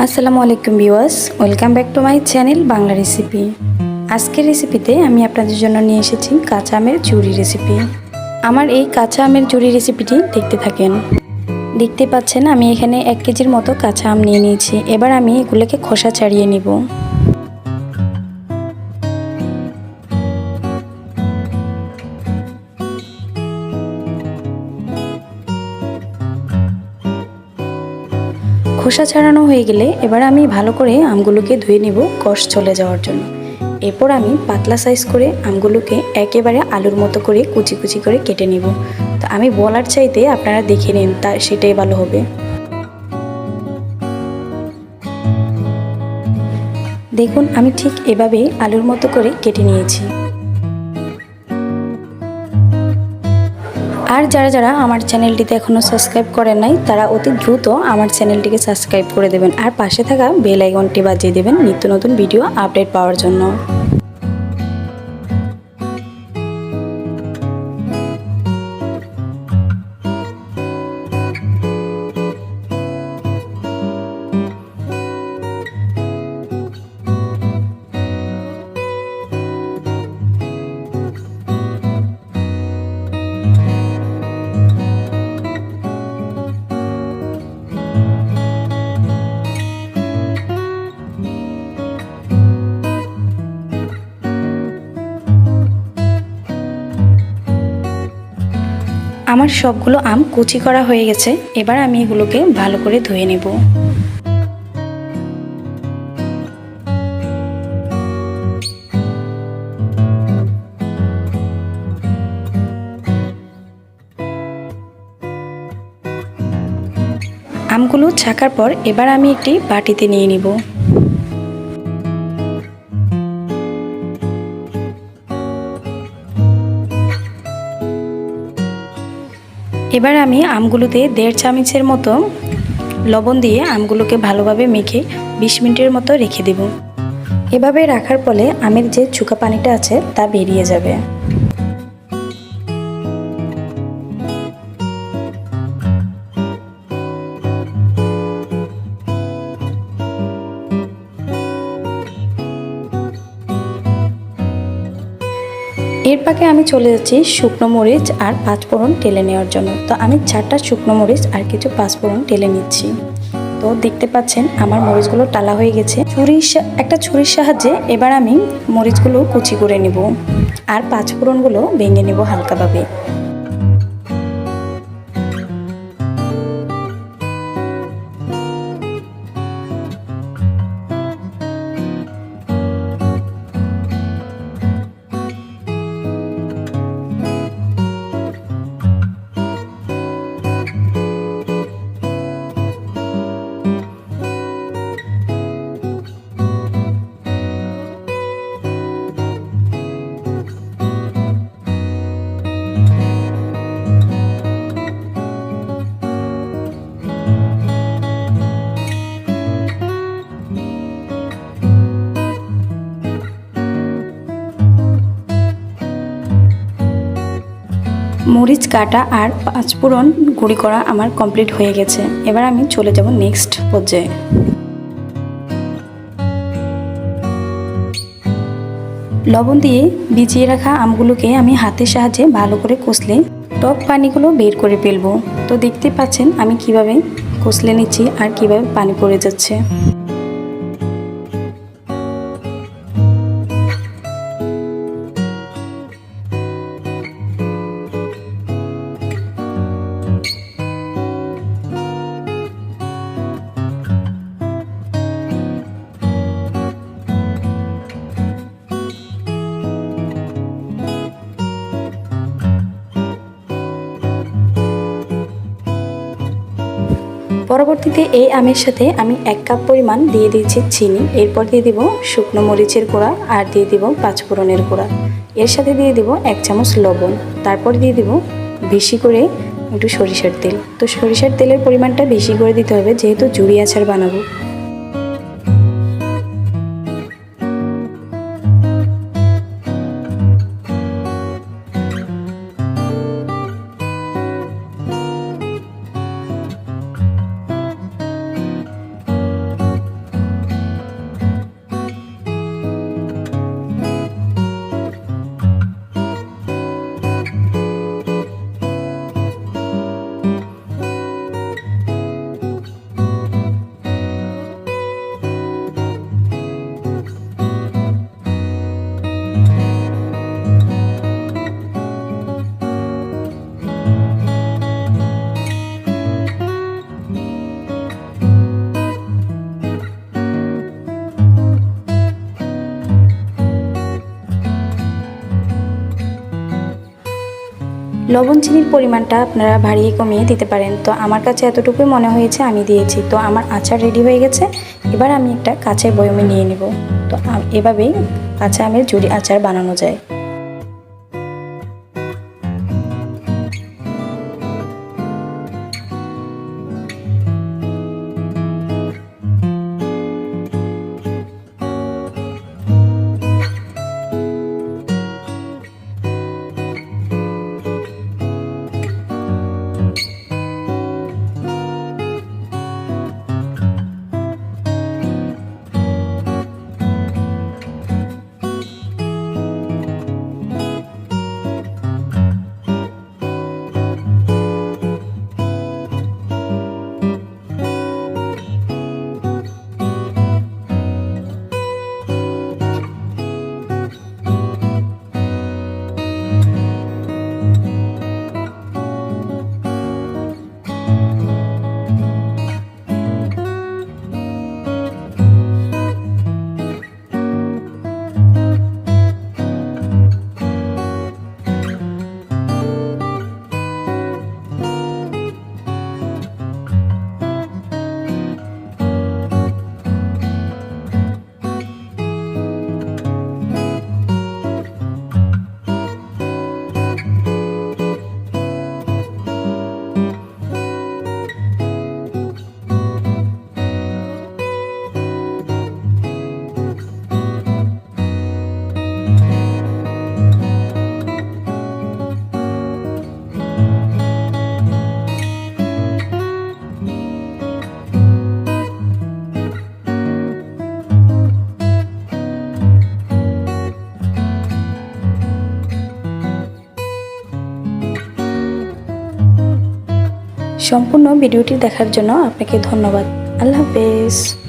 আসসালামু আলাইকুম viewers, welcome back to my channel Bangla recipe. আজকের রেসিপিতে আমি আপনাদের জন্য নিয়ে এসেছি কাঁচা আমের ঝুরি রেসিপি। আমার এই কাঁচা আমের ঝুরি রেসিপিটি দেখতে থাকেন। দেখতে পাচ্ছেন আমি এখানে 1 কেজির মতো কাঁচা আম নিয়ে নিয়েছি। এবার আমি এগুলোকে খোসা ছাড়িয়ে নিব। খোসা ছাড়ানো হয়ে গেলে এবার আমি ভালো করে আমগুলোকে ধুয়ে নিব কষ চলে যাওয়ার জন্য। এরপর আমি পাতলা সাইজ করে আমগুলোকে একেবারে আলুর মতো করে কুচি কুচি করে কেটে নিব। তো আমি বলার চাইতে আপনারা দেখে নিন, তা সেটাই ভালো হবে। দেখুন আমি ঠিক এভাবে আলুর মতো করে কেটে নিয়েছি। আর যারা যারা আমার চ্যানেলটিতে এখনও সাবস্ক্রাইব করেন নাই তারা অতি দ্রুত আমার চ্যানেলটিকে সাবস্ক্রাইব করে দেবেন আর পাশে থাকা বেল আইকনটি বাজিয়ে দেবেন নিত্য নতুন ভিডিও আপডেট পাওয়ার জন্য। আমার সবগুলো আম কুচি করা হয়ে গেছে। এবার আমি এগুলোকে ভালো করে ধুয়ে নেব। আমগুলো ছাকার পর এবার আমি একটি বাটিতে নিয়ে নিব। এবার আমি আমগুলোতে 1.5 চামচের মতো লবণ দিয়ে আমগুলোকে ভালোভাবে মেখে 20 মিনিটের মতো রেখে দেব। এভাবে রাখার ফলে আমের যে চুকা পানিটা আছে তা বেরিয়ে যাবে। এর পাকে আমি চলে যাচ্ছি শুকনো মরিচ আর 5 ফোড়ন টেলে নেওয়ার জন্য। তো আমি 4টা শুকনো মরিচ আর কিছু 5 ফোড়ন টেলে নিচ্ছি। তো দেখতে পাচ্ছেন আমার মরিচগুলো টালা হয়ে গেছে। একটা ছুরির সাহায্যে এবার আমি মরিচগুলো কুচি করে নেব আর 5 ফোড়নগুলো ভেঙে নেব হালকাভাবে। মরিচ কাটা আর 5 ফোড়ন গুঁড়ি করা আমার কমপ্লিট হয়ে গেছে। এবার আমি চলে যাব নেক্সট পর্যায়ে। লবণ দিয়ে ভিজিয়ে রাখা আমগুলোকে আমি হাতের সাহায্যে ভালো করে কষলে টক পানিগুলো বের করে ফেলবো। তো দেখতে পাচ্ছেন আমি কিভাবে কষলে নিচ্ছি আর কিভাবে পানি পড়ে যাচ্ছে। পরবর্তীতে এই আমের সাথে আমি 1 কাপ পরিমাণ দিয়ে দিয়েছি চিনি। এরপর দিয়ে দিব শুকনো মরিচের গুঁড়া আর দিয়ে দিব 5 ফোড়নের গুঁড়া। এর সাথে দিয়ে দিব 1 চামচ লবণ। তারপর দিয়ে দিব বেশি করে একটু সরিষার তেল। তো সরিষার তেলের পরিমাণটা বেশি করে দিতে হবে যেহেতু ঝুরি আচার বানাবো। লবণ চিনির পরিমাণটা আপনারা বাড়িয়ে কমিয়ে দিতে পারেন। তো আমার কাছে এতটুকুই মনে হয়েছে, আমি দিয়েছি। তো আমার আচার রেডি হয়ে গেছে। এবার আমি একটা কাঁচের বয়মে নিয়ে নেব। তো এভাবেই কাঁচা আমের ঝুরি আচার বানানো যায়। সম্পূর্ণ ভিডিওটি দেখার জন্য আপনাকে ধন্যবাদ। আল্লাহ হাফেজ।